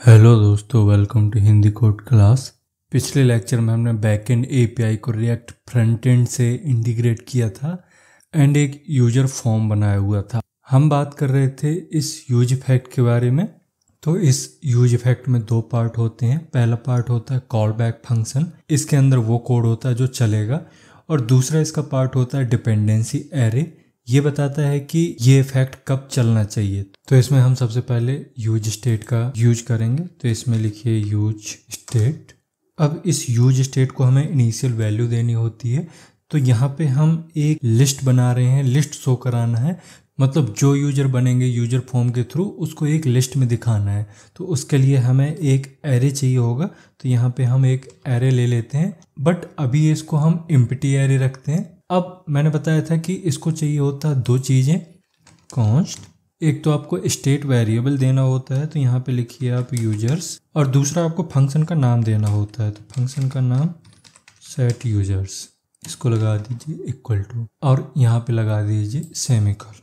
Hello दोस्तों, welcome to Hindi code class. पिछले lecture में हमने बैकएंड एपीआई को रिएक्ट फ्रंट एंड से इंटीग्रेट किया था एंड एक यूजर फॉर्म बनाया हुआ था। हम बात कर रहे थे इस यूज इफेक्ट के बारे में। तो इस यूज इफेक्ट में दो पार्ट होते हैं। पहला पार्ट होता है कॉल बैक फंक्शन, इसके अंदर वो कोड होता है जो चलेगा, और दूसरा इसका पार्ट होता है डिपेंडेंसी एरे। ये बताता है कि ये इफेक्ट कब चलना चाहिए। तो इसमें हम सबसे पहले यूज स्टेट का यूज करेंगे। तो इसमें लिखिए यूज स्टेट। अब इस यूज स्टेट को हमें इनिशियल वैल्यू देनी होती है। तो यहाँ पे हम एक लिस्ट बना रहे हैं, लिस्ट शो कराना है, मतलब जो यूजर बनेंगे यूजर फॉर्म के थ्रू उसको एक लिस्ट में दिखाना है। तो उसके लिए हमें एक एरे चाहिए होगा। तो यहाँ पे हम एक एरे ले लेते हैं, बट अभी इसको हम एम्प्टी एरे रखते हैं। अब मैंने बताया था कि इसको चाहिए होता है दो चीज़ें, कॉन्स्ट। एक तो आपको स्टेट वेरिएबल देना होता है, तो यहाँ पे लिखिए आप यूजर्स, और दूसरा आपको फंक्शन का नाम देना होता है। तो फंक्शन का नाम सेट यूजर्स, इसको लगा दीजिए इक्वल टू, और यहाँ पे लगा दीजिए सेमीकोलन।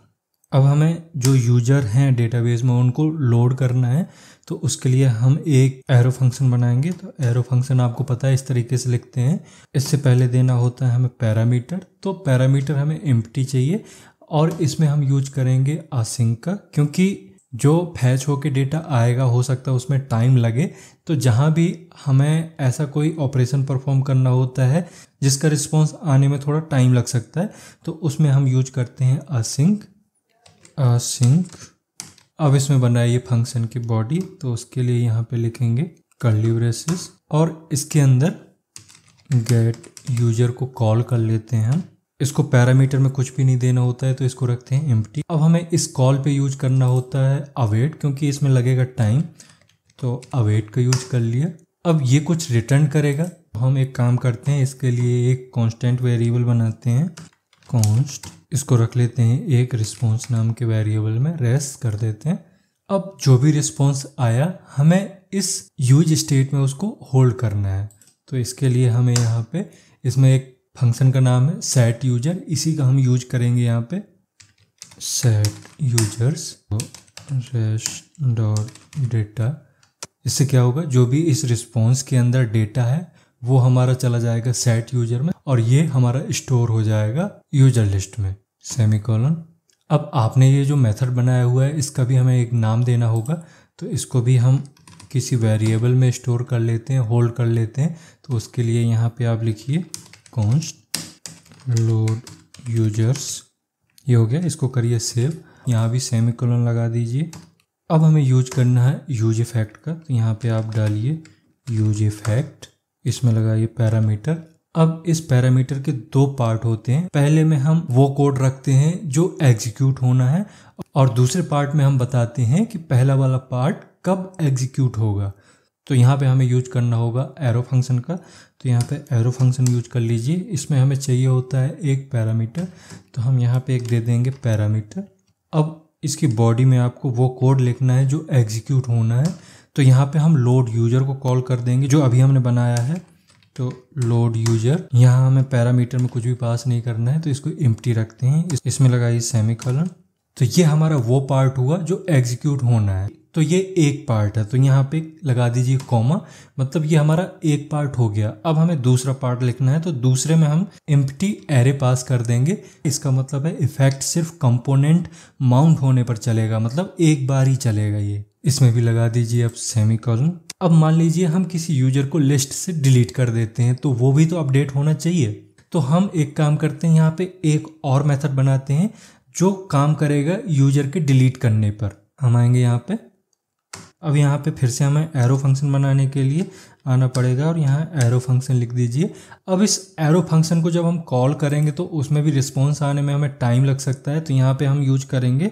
अब हमें जो यूजर हैं डेटाबेस में उनको लोड करना है, तो उसके लिए हम एक एरो फंक्शन बनाएंगे। तो एरो फंक्शन आपको पता है इस तरीके से लिखते हैं। इससे पहले देना होता है हमें पैरामीटर। तो पैरामीटर हमें एम्प्टी चाहिए, और इसमें हम यूज करेंगे असिंक का, क्योंकि जो फैच होके डेटा आएगा हो सकता है उसमें टाइम लगे। तो जहाँ भी हमें ऐसा कोई ऑपरेशन परफॉर्म करना होता है जिसका रिस्पॉन्स आने में थोड़ा टाइम लग सकता है, तो उसमें हम यूज करते हैं असिंक। अब इसमें बनाइए फंक्शन की बॉडी। तो उसके लिए यहाँ पे लिखेंगे कर्ली ब्रेसेस, और इसके अंदर गेट यूजर को कॉल कर लेते हैं हम। इसको पैरामीटर में कुछ भी नहीं देना होता है, तो इसको रखते हैं एम्प्टी। अब हमें इस कॉल पे यूज करना होता है अवेट, क्योंकि इसमें लगेगा टाइम। तो अवेट का यूज कर लिया। अब ये कुछ रिटर्न करेगा। हम एक काम करते हैं, इसके लिए एक कांस्टेंट वेरिएबल बनाते हैं, कॉन्स्ट। इसको रख लेते हैं एक रिस्पॉन्स नाम के वेरिएबल में, रेस कर देते हैं। अब जो भी रिस्पॉन्स आया हमें इस यूज स्टेट में उसको होल्ड करना है। तो इसके लिए हमें यहाँ पे इसमें एक फंक्शन का नाम है सेट यूजर, इसी का हम यूज करेंगे यहाँ पे set users res dot data. इससे क्या होगा, जो भी इस रिस्पॉन्स के अंदर डेटा है वो हमारा चला जाएगा सेट यूजर में, और ये हमारा स्टोर हो जाएगा यूजर लिस्ट में, सेमीकोलन। अब आपने ये जो मेथड बनाया हुआ है इसका भी हमें एक नाम देना होगा। तो इसको भी हम किसी वेरिएबल में स्टोर कर लेते हैं, होल्ड कर लेते हैं। तो उसके लिए यहाँ पे आप लिखिए कॉन्स्ट लोड यूजर्स। ये हो गया, इसको करिए सेव। यहाँ भी सेमीकोलन लगा दीजिए। अब हमें यूज करना है यूज इफेक्ट का। तो यहाँ पे आप डालिए यूज इफेक्ट, इसमें लगाइए पैरामीटर। अब इस पैरामीटर के दो पार्ट होते हैं। पहले में हम वो कोड रखते हैं जो एग्जीक्यूट होना है, और दूसरे पार्ट में हम बताते हैं कि पहला वाला पार्ट कब एग्जीक्यूट होगा। तो यहाँ पे हमें यूज करना होगा एरो फंक्शन का। तो यहाँ पे एरो फंक्शन यूज कर लीजिए। इसमें हमें चाहिए होता है एक पैरामीटर, तो हम यहाँ पे एक दे देंगे पैरामीटर। अब इसकी बॉडी में आपको वो कोड लिखना है जो एग्जीक्यूट होना है। तो यहाँ पे हम लोड यूजर को कॉल कर देंगे जो अभी हमने बनाया है। तो लोड यूजर, यहाँ हमें पैरामीटर में कुछ भी पास नहीं करना है, तो इसको एम्प्टी रखते हैं। इसमें लगाइए सेमीकोलन। तो ये हमारा वो पार्ट हुआ जो एग्जीक्यूट होना है। तो ये एक पार्ट है, तो यहाँ पे लगा दीजिए कॉमा, मतलब ये हमारा एक पार्ट हो गया। अब हमें दूसरा पार्ट लिखना है, तो दूसरे में हम एम्प्टी एरे पास कर देंगे। इसका मतलब है इफेक्ट सिर्फ कंपोनेंट माउंट होने पर चलेगा, मतलब एक बार ही चलेगा ये। इसमें भी लगा दीजिए अब सेमीकोलन। अब मान लीजिए हम किसी यूजर को लिस्ट से डिलीट कर देते हैं, तो वो भी तो अपडेट होना चाहिए। तो हम एक काम करते हैं, यहाँ पे एक और मेथड बनाते हैं जो काम करेगा यूजर के डिलीट करने पर। हम आएंगे यहाँ पे। अब यहाँ पे फिर से हमें एरो फंक्शन बनाने के लिए आना पड़ेगा, और यहाँ एरो फंक्शन लिख दीजिए। अब इस एरो फंक्शन को जब हम कॉल करेंगे तो उसमें भी रिस्पॉन्स आने में हमें टाइम लग सकता है। तो यहाँ पे हम यूज करेंगे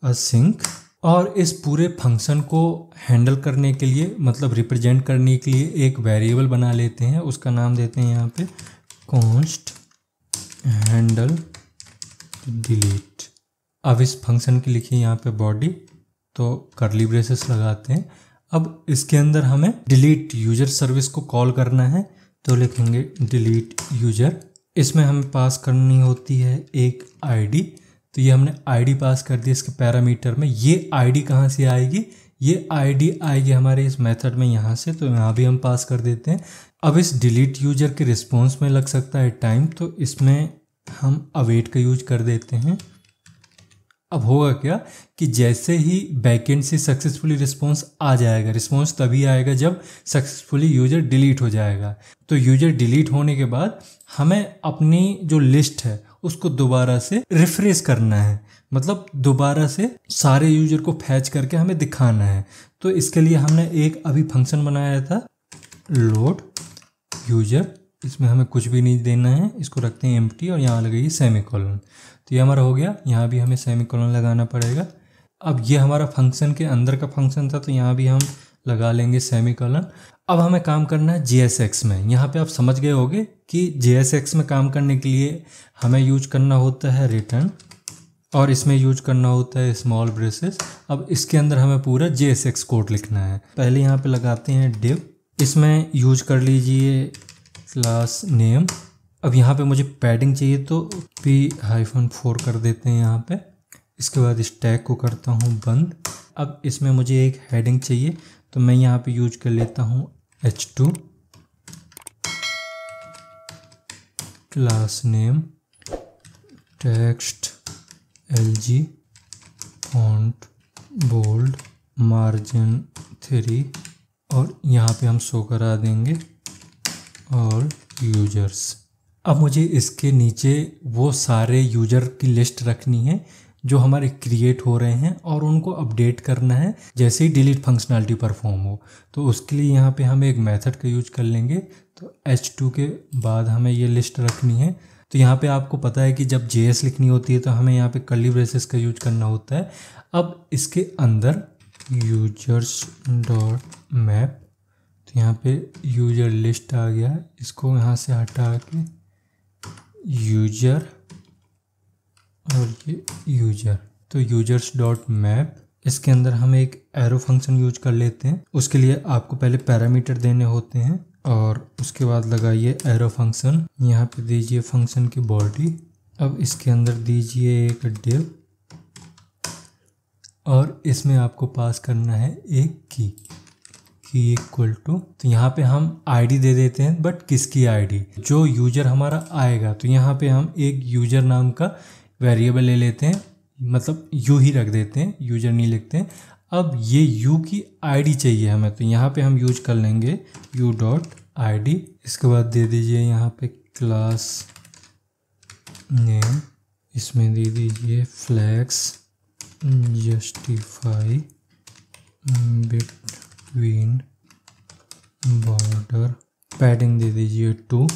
असिंक, और इस पूरे फंक्शन को हैंडल करने के लिए, मतलब रिप्रेजेंट करने के लिए एक वेरिएबल बना लेते हैं। उसका नाम देते हैं यहाँ पे कॉन्स्ट हैंडल डिलीट। अब इस फंक्शन की लिखिए यहाँ पे बॉडी, तो कर्ली ब्रेसेस लगाते हैं। अब इसके अंदर हमें डिलीट यूजर सर्विस को कॉल करना है, तो लिखेंगे डिलीट यूजर। इसमें हमें पास करनी होती है एक आईडी। तो ये हमने आईडी पास कर दी इसके पैरामीटर में। ये आईडी कहाँ से आएगी, ये आईडी आएगी हमारे इस मेथड में यहाँ से, तो यहाँ भी हम पास कर देते हैं। अब इस डिलीट यूजर के रिस्पॉन्स में लग सकता है टाइम, तो इसमें हम अवेट का यूज कर देते हैं। अब होगा क्या कि जैसे ही बैकएंड से सक्सेसफुली रिस्पॉन्स आ जाएगा, रिस्पॉन्स तभी आएगा जब सक्सेसफुली यूजर डिलीट हो जाएगा। तो यूजर डिलीट होने के बाद हमें अपनी जो लिस्ट है उसको दोबारा से रिफ्रेश करना है, मतलब दोबारा से सारे यूजर को फैच करके हमें दिखाना है। तो इसके लिए हमने एक अभी फंक्शन बनाया था लोड यूजर, इसमें हमें कुछ भी नहीं देना है, इसको रखते हैं एम्प्टी और यहाँ लगाइए सेमीकोलन। तो ये हमारा हो गया, यहाँ भी हमें सेमीकोलन लगाना पड़ेगा। अब ये हमारा फंक्शन के अंदर का फंक्शन था, तो यहाँ भी हम लगा लेंगे सेमीकोलन। अब हमें काम करना है JSX में। यहाँ पे आप समझ गए होंगे कि JSX में काम करने के लिए हमें यूज करना होता है रिटर्न और इसमें यूज करना होता है स्मॉल ब्रेसेस। अब इसके अंदर हमें पूरा JSX कोड लिखना है। पहले यहाँ पे लगाते हैं div, इसमें यूज कर लीजिए क्लास नेम। अब यहाँ पे मुझे पैडिंग चाहिए तो p-4 कर देते हैं यहाँ पे। इसके बाद इस टैग को करता हूँ बंद। अब इसमें मुझे एक हेडिंग चाहिए, तो मैं यहाँ पे यूज कर लेता हूँ h2 class name text LG font bold margin 3 और यहाँ पे हम शो करा देंगे और यूजर्स। अब मुझे इसके नीचे वो सारे यूजर की लिस्ट रखनी है जो हमारे क्रिएट हो रहे हैं और उनको अपडेट करना है जैसे ही डिलीट फंक्शनैलिटी परफॉर्म हो। तो उसके लिए यहाँ पे हम एक मेथड का यूज कर लेंगे। तो h2 के बाद हमें ये लिस्ट रखनी है। तो यहाँ पे आपको पता है कि जब JS लिखनी होती है तो हमें यहाँ पे कर्ली ब्रेसेस का यूज करना होता है। अब इसके अंदर यूजर्स डॉट मैप, तो यहाँ पे यूजर लिस्ट आ गया है, इसको यहाँ से हटा के यूजर और ये यूजर, तो यूजर्स डॉट मैप, इसके अंदर हम एक एरो फंक्शन यूज कर लेते हैं। उसके लिए आपको पहले पैरामीटर देने होते हैं और उसके बाद लगाइए एरो फंक्शन। यहाँ पे दीजिए फंक्शन की बॉडी। अब इसके अंदर दीजिए एक div और इसमें आपको पास करना है एक की इक्वल टू, तो यहाँ पे हम आईडी दे देते हैं, बट किसकी आईडी, जो यूजर हमारा आएगा। तो यहाँ पे हम एक यूजर नाम का वेरिएबल ले लेते हैं, मतलब यू ही रख देते हैं, यूजर नहीं लिखते हैं। अब ये यू की आईडी चाहिए हमें, तो यहाँ पे हम यूज कर लेंगे यू डॉट आईडी। इसके बाद दे दीजिए यहाँ पे क्लास नेम, इसमें दे दीजिए flex justify between border, padding दे दीजिए 2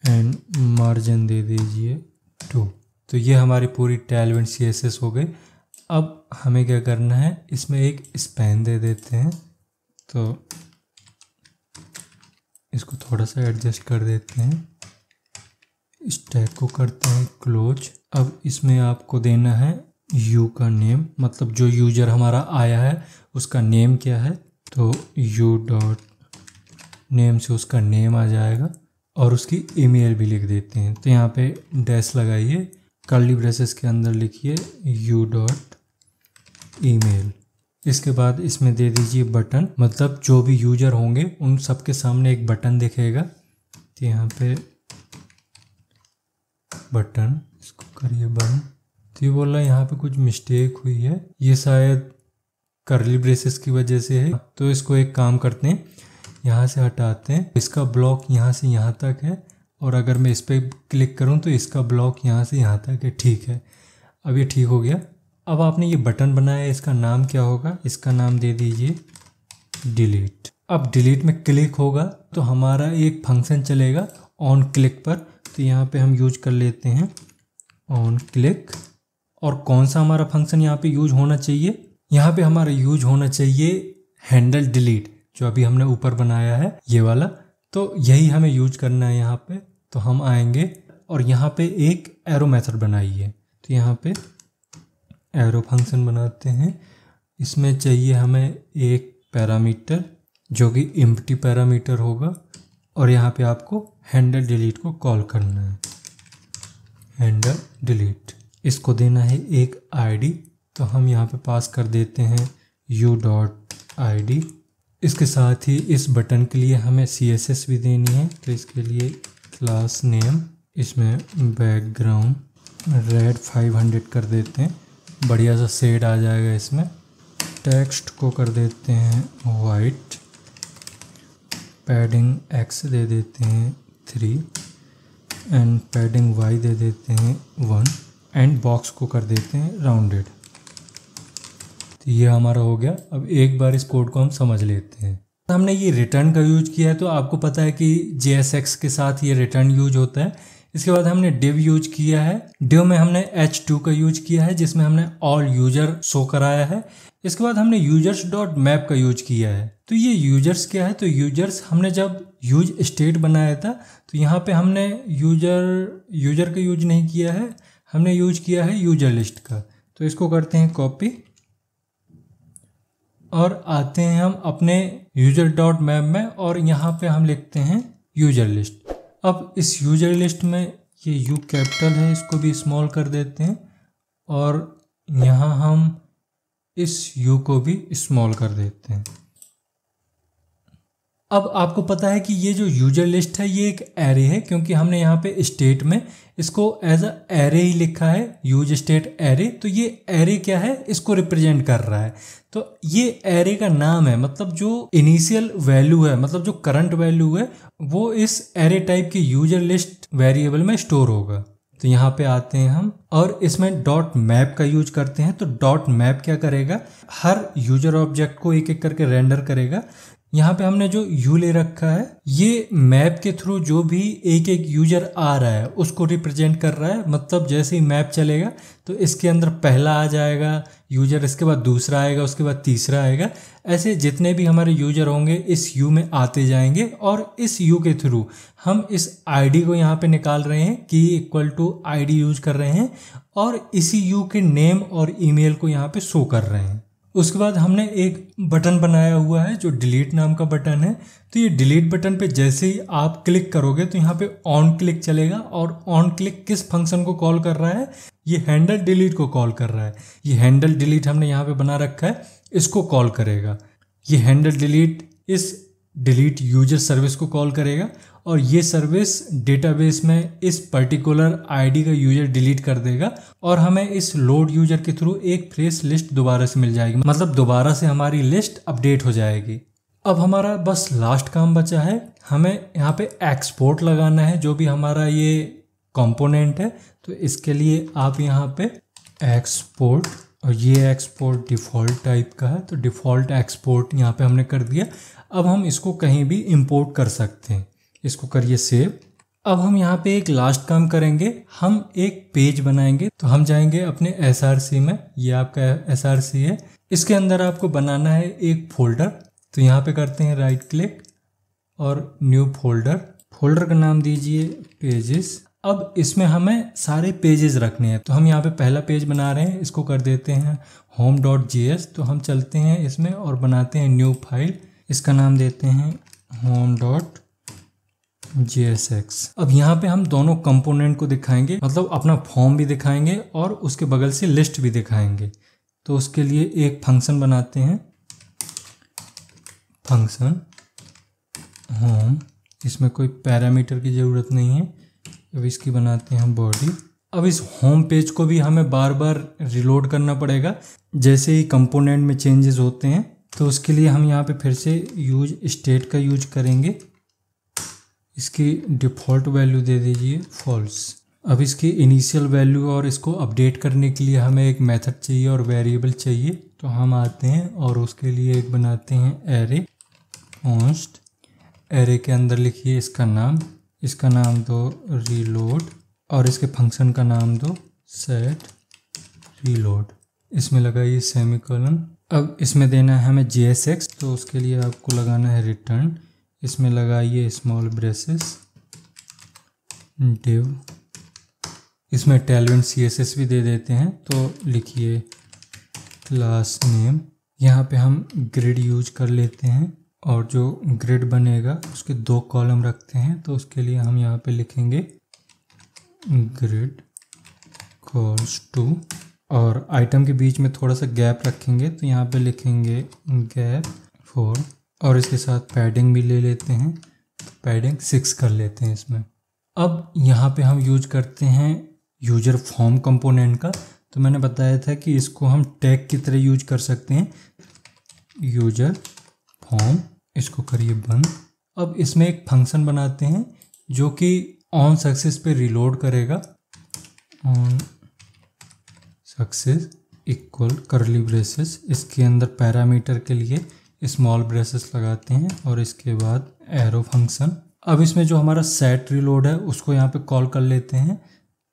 एंड मार्जिन दे दीजिए 2। तो ये हमारी पूरी Tailwind CSS हो गई। अब हमें क्या करना है, इसमें एक स्पैन दे देते हैं, तो इसको थोड़ा सा एडजस्ट कर देते हैं। इस टैग को करते हैं क्लोज। अब इसमें आपको देना है यू का नेम, मतलब जो यूजर हमारा आया है उसका नेम क्या है, तो यू डॉट नेम से उसका नेम आ जाएगा और उसकी ईमेल भी लिख देते हैं। तो यहाँ पे डैश लगाइए, कर्ली ब्रेसेस के अंदर लिखिए यू डॉट ईमेल। इसके बाद इसमें दे दीजिए बटन, मतलब जो भी यूजर होंगे उन सबके सामने एक बटन दिखेगा। तो यहाँ पे बटन, इसको करिए बंद। तो ये बोल रहा है यहाँ पे कुछ मिस्टेक हुई है, ये शायद कर्ली ब्रेसेस की वजह से है। तो इसको एक काम करते हैं, यहाँ से हटाते हैं, इसका ब्लॉक यहाँ से यहाँ तक है और अगर मैं इस पर क्लिक करूँ तो इसका ब्लॉक यहाँ से यहाँ तक है। ठीक है, अब ये ठीक हो गया। अब आपने ये बटन बनाया, इसका नाम क्या होगा, इसका नाम दे दीजिए डिलीट। अब डिलीट में क्लिक होगा तो हमारा एक फंक्शन चलेगा ऑन क्लिक पर। तो यहाँ पे हम यूज कर लेते हैं ऑन क्लिक। और कौन सा हमारा फंक्शन यहाँ पे यूज होना चाहिए, यहाँ पे हमारा यूज होना चाहिए हैंडल डिलीट, जो अभी हमने ऊपर बनाया है ये वाला। तो यही हमें यूज करना है यहाँ पे। तो हम आएंगे और यहाँ पे एक एरो मेथड बनाइए। तो यहाँ पे एरो फंक्शन बनाते हैं, इसमें चाहिए हमें एक पैरामीटर जो कि एम्प्टी पैरामीटर होगा और यहाँ पे आपको हैंडल डिलीट को कॉल करना है, हैंडल डिलीट। इसको देना है एक आईडी, तो हम यहाँ पे पास कर देते हैं यू डॉट ID। इसके साथ ही इस बटन के लिए हमें CSS भी देनी है, तो इसके लिए क्लास नेम, इसमें बैकग्राउंड रेड 500 कर देते हैं, बढ़िया सा शेड आ जाएगा इसमें। टेक्स्ट को कर देते हैं वाइट, पैडिंग X दे देते हैं 3 एंड पैडिंग Y दे देते हैं 1 एंड बॉक्स को कर देते हैं राउंडेड। तो ये हमारा हो गया। अब एक बार इस कोड को हम समझ लेते हैं। हमने ये रिटर्न का यूज किया है, तो आपको पता है कि JSX के साथ ये रिटर्न यूज होता है। इसके बाद हमने div यूज किया है। div में हमने h2 का यूज किया है, जिसमें हमने ऑल यूजर शो कराया है। इसके बाद हमने users.map का यूज किया है। तो ये यूजर्स क्या है, तो यूजर्स हमने जब यूज स्टेट बनाया था, तो यहाँ पे हमने यूजर का यूज नहीं किया है, हमने यूज किया है यूजर लिस्ट का। तो इसको करते हैं कॉपी और आते हैं हम अपने user.map में और यहाँ पे हम लिखते हैं यूजर लिस्ट। अब इस यूजर लिस्ट में ये U कैपिटल है, इसको भी स्मॉल कर देते हैं और यहाँ हम इस U को भी स्मॉल कर देते हैं। अब आपको पता है कि ये जो यूजर लिस्ट है ये एक एरे है, क्योंकि हमने यहाँ पे स्टेट में इसको एज अ एरे ही लिखा है, यूज स्टेट एरे। तो ये एरे क्या है, इसको रिप्रेजेंट कर रहा है। तो ये एरे का नाम है, मतलब जो इनिशियल वैल्यू है, मतलब जो करंट वैल्यू है, वो इस एरे टाइप की यूजर लिस्ट वेरिएबल में स्टोर होगा। तो यहाँ पे आते हैं हम और इसमें डॉट मैप का यूज करते हैं। तो डॉट मैप क्या करेगा, हर यूजर ऑब्जेक्ट को एक एक करके रेंडर करेगा। यहाँ पे हमने जो U ले रखा है, ये मैप के थ्रू जो भी एक एक यूजर आ रहा है उसको रिप्रेजेंट कर रहा है। मतलब जैसे ही मैप चलेगा तो इसके अंदर पहला आ जाएगा यूजर, इसके बाद दूसरा आएगा, उसके बाद तीसरा आएगा। ऐसे जितने भी हमारे यूजर होंगे इस U में आते जाएंगे और इस U के थ्रू हम इस ID को यहाँ पे निकाल रहे हैं, की इक्वल टू ID यूज कर रहे हैं और इसी U के नेम और ईमेल को यहाँ पे शो कर रहे हैं। उसके बाद हमने एक बटन बनाया हुआ है जो डिलीट नाम का बटन है। तो ये डिलीट बटन पे जैसे ही आप क्लिक करोगे तो यहाँ पे ऑन क्लिक चलेगा और ऑन क्लिक किस फंक्शन को कॉल कर रहा है, ये हैंडल डिलीट को कॉल कर रहा है। ये हैंडल डिलीट हमने यहाँ पे बना रखा है, इसको कॉल करेगा। ये हैंडल डिलीट इस डिलीट यूजर सर्विस को कॉल करेगा और ये सर्विस डेटाबेस में इस पर्टिकुलर आईडी का यूजर डिलीट कर देगा और हमें इस लोड यूजर के थ्रू एक फ्रेश लिस्ट दोबारा से मिल जाएगी, मतलब दोबारा से हमारी लिस्ट अपडेट हो जाएगी। अब हमारा बस लास्ट काम बचा है, हमें यहाँ पे एक्सपोर्ट लगाना है जो भी हमारा ये कंपोनेंट है। तो इसके लिए आप यहाँ पे एक्सपोर्ट, और ये एक्सपोर्ट डिफ़ॉल्ट टाइप का है, तो डिफ़ॉल्ट एक्सपोर्ट यहाँ पे हमने कर दिया। अब हम इसको कहीं भी इंपोर्ट कर सकते हैं, इसको करिए सेव। अब हम यहाँ पे एक लास्ट काम करेंगे, हम एक पेज बनाएंगे। तो हम जाएंगे अपने SRC में, ये आपका SRC है, इसके अंदर आपको बनाना है एक फोल्डर। तो यहाँ पे करते हैं राइट क्लिक और न्यू फोल्डर, फोल्डर का नाम दीजिए पेजेस। अब इसमें हमें सारे पेजेस रखने हैं। तो हम यहाँ पे पहला पेज बना रहे हैं, इसको कर देते हैं home.js। तो हम चलते हैं इसमें और बनाते हैं न्यू फाइल, इसका नाम देते हैं home.jsx। अब यहाँ पे हम दोनों कंपोनेंट को दिखाएंगे, मतलब अपना फॉर्म भी दिखाएंगे और उसके बगल से लिस्ट भी दिखाएंगे। तो उसके लिए एक फंक्शन बनाते हैं, फंक्शन होम, इसमें कोई पैरामीटर की ज़रूरत नहीं है। अब इसकी बनाते हैं हम बॉडी। अब इस होम पेज को भी हमें बार बार रिलोड करना पड़ेगा जैसे ही कंपोनेंट में चेंजेस होते हैं। तो उसके लिए हम यहाँ पे फिर से यूज स्टेट का यूज करेंगे, इसकी डिफ़ॉल्ट वैल्यू दे दीजिए फॉल्स। अब इसकी इनिशियल वैल्यू और इसको अपडेट करने के लिए हमें एक मेथड चाहिए और वेरिएबल चाहिए। तो हम आते हैं और उसके लिए एक बनाते हैं एरे कॉन्स्ट। एरे के अंदर लिखिए इसका नाम दो रीलोड और इसके फंक्शन का नाम दो सेट रीलोड। इसमें लगाइए सेमीकोलन। अब इसमें देना है हमें JSX, तो उसके लिए आपको लगाना है रिटर्न। इसमें लगाइए स्मॉल ब्रेसेस div। इसमें Tailwind CSS भी दे देते हैं। तो लिखिए क्लास नेम। यहाँ पे हम ग्रिड यूज कर लेते हैं और जो ग्रिड बनेगा उसके 2 कॉलम रखते हैं। तो उसके लिए हम यहाँ पे लिखेंगे ग्रिड कॉल्स टू और आइटम के बीच में थोड़ा सा गैप रखेंगे। तो यहाँ पे लिखेंगे गैप 4 और इसके साथ पैडिंग भी ले लेते हैं, पैडिंग 6 कर लेते हैं इसमें। अब यहाँ पे हम यूज करते हैं यूजर फॉर्म कंपोनेंट का। तो मैंने बताया था कि इसको हम टैग की तरह यूज कर सकते हैं। यूजर फॉर्म, इसको करिए बंद। अब इसमें एक फंक्शन बनाते हैं जो कि ऑन सक्सेस पे रिलोड करेगा। ऑन सक्सेस इक्वल करली ब्रेसेस, इसके अंदर पैरामीटर के लिए स्मॉल ब्रेसेस लगाते हैं और इसके बाद एरो फंक्शन। अब इसमें जो हमारा सेट रिलोड है उसको यहाँ पे कॉल कर लेते हैं।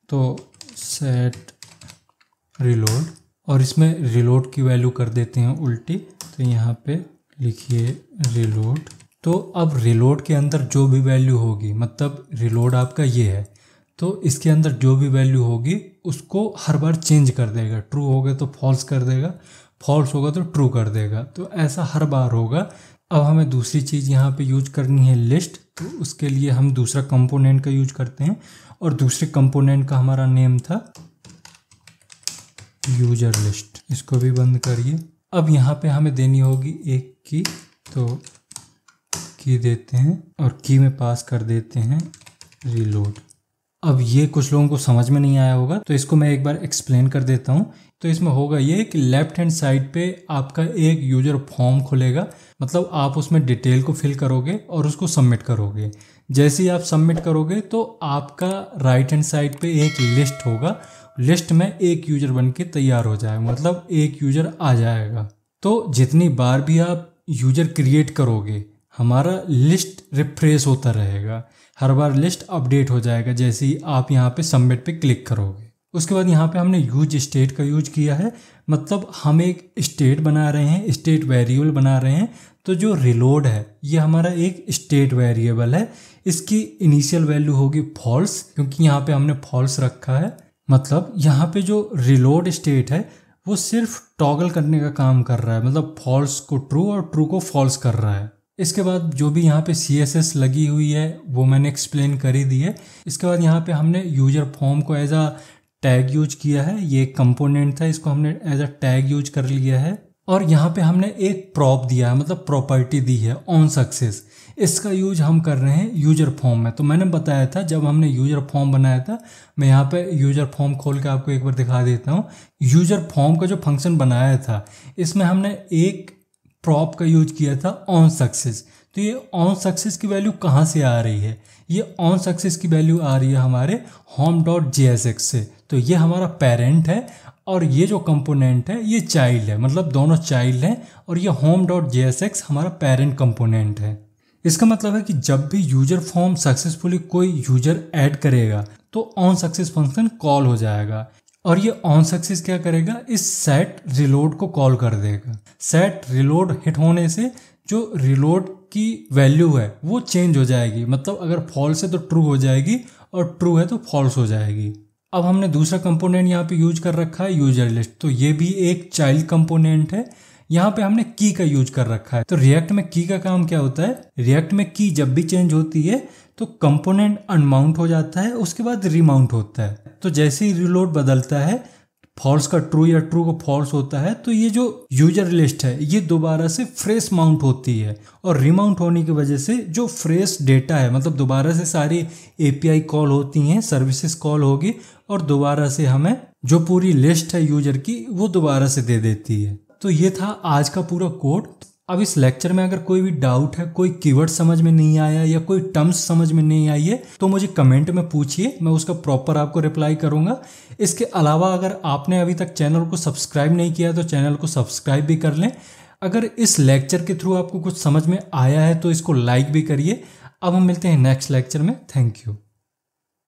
तो सेट रिलोड, और इसमें रिलोड की वैल्यू कर देते हैं उल्टी। तो यहाँ पे लिखिए रिलोड। तो अब रिलोड के अंदर जो भी वैल्यू होगी, मतलब रिलोड आपका ये है, तो इसके अंदर जो भी वैल्यू होगी उसको हर बार चेंज कर देगा। ट्रू होगा तो फॉल्स कर देगा, फॉल्स होगा तो ट्रू कर देगा। तो ऐसा हर बार होगा। अब हमें दूसरी चीज़ यहाँ पे यूज करनी है लिस्ट। तो उसके लिए हम दूसरा कंपोनेंट का यूज करते हैं और दूसरे कंपोनेंट का हमारा नेम था यूजर लिस्ट। इसको भी बंद करिए। अब यहाँ पे हमें देनी होगी एक की, तो की देते हैं और की में पास कर देते हैं रिलोड। अब ये कुछ लोगों को समझ में नहीं आया होगा, तो इसको मैं एक बार एक्सप्लेन कर देता हूँ। तो इसमें होगा ये कि लेफ्ट हैंड साइड पे आपका एक यूजर फॉर्म खुलेगा, मतलब आप उसमें डिटेल को फिल करोगे और उसको सबमिट करोगे। जैसे ही आप सबमिट करोगे तो आपका राइट हैंड साइड पे एक लिस्ट होगा, लिस्ट में एक यूजर बन के तैयार हो जाएगा, मतलब एक यूजर आ जाएगा। तो जितनी बार भी आप यूजर क्रिएट करोगे हमारा लिस्ट रिफ्रेश होता रहेगा, हर बार लिस्ट अपडेट हो जाएगा जैसे ही आप यहाँ पे सबमिट पे क्लिक करोगे। उसके बाद यहाँ पे हमने यूज स्टेट का यूज किया है, मतलब हम एक स्टेट बना रहे हैं, स्टेट वेरिएबल बना रहे हैं। तो जो रिलोड है ये हमारा एक स्टेट वेरिएबल है, इसकी इनिशियल वैल्यू होगी फॉल्स, क्योंकि यहाँ पे हमने फॉल्स रखा है। मतलब यहाँ पे जो रिलोड स्टेट है वो सिर्फ टॉगल करने का काम कर रहा है, मतलब फॉल्स को ट्रू और ट्रू को फॉल्स कर रहा है। इसके बाद जो भी यहाँ पे CSS लगी हुई है वो मैंने एक्सप्लेन कर ही दी है। इसके बाद यहाँ पे हमने यूजर फॉर्म को एज अ टैग यूज किया है, ये एक कंपोनेंट था, इसको हमने एज अ टैग यूज कर लिया है। और यहाँ पे हमने एक प्रॉप दिया है, मतलब प्रॉपर्टी दी है ऑन सक्सेस। इसका यूज हम कर रहे हैं यूजर फॉर्म में। तो मैंने बताया था जब हमने यूजर फॉर्म बनाया था, मैं यहाँ पे यूजर फॉर्म खोल के आपको एक बार दिखा देता हूँ। यूजर फॉर्म का जो फंक्शन बनाया था इसमें हमने एक प्रॉप का यूज किया था ऑन सक्सेस। तो ये ऑन सक्सेस की वैल्यू कहाँ से आ रही है? ये ऑन सक्सेस की वैल्यू आ रही है हमारे home.jsx से। तो ये हमारा पेरेंट है और ये जो कंपोनेंट है ये चाइल्ड है, मतलब दोनों चाइल्ड हैं। और ये home.jsx हमारा पेरेंट कंपोनेंट है। इसका मतलब है कि जब भी यूजर फॉर्म सक्सेसफुली कोई यूजर ऐड करेगा तो ऑन सक्सेस फंक्शन कॉल हो जाएगा। और ये ऑन सक्सेस क्या करेगा, इस सेट रिलोड को कॉल कर देगा। सेट रिलोड हिट होने से जो रिलोड की वैल्यू है वो चेंज हो जाएगी, मतलब अगर फॉल्स है तो ट्रू हो जाएगी और ट्रू है तो फॉल्स हो जाएगी। अब हमने दूसरा कंपोनेंट यहाँ पे यूज कर रखा है यूजर लिस्ट। तो ये भी एक चाइल्ड कंपोनेंट है। यहाँ पे हमने की का यूज कर रखा है। तो रिएक्ट में की का काम क्या होता है, रिएक्ट में की जब भी चेंज होती है तो कंपोनेंट अनमाउंट हो जाता है, उसके बाद रीमाउंट होता है। तो जैसे ही रिलोड बदलता है, फॉल्स का ट्रू या ट्रू का फॉल्स होता है, तो ये जो यूजर लिस्ट है ये दोबारा से फ्रेश माउंट होती है। और रीमाउंट होने की वजह से जो फ्रेश डेटा है, मतलब दोबारा से सारी API कॉल होती हैं, सर्विसेज कॉल होगी और दोबारा से हमें जो पूरी लिस्ट है यूजर की वो दोबारा से दे देती है। तो ये था आज का पूरा कोड। अब इस लेक्चर में अगर कोई भी डाउट है, कोई कीवर्ड समझ में नहीं आया या कोई टर्म्स समझ में नहीं आई है तो मुझे कमेंट में पूछिए, मैं उसका प्रॉपर आपको रिप्लाई करूंगा। इसके अलावा अगर आपने अभी तक चैनल को सब्सक्राइब नहीं किया तो चैनल को सब्सक्राइब भी कर लें। अगर इस लेक्चर के थ्रू आपको कुछ समझ में आया है तो इसको लाइक भी करिए। अब हम मिलते हैं नेक्स्ट लेक्चर में। Thank you.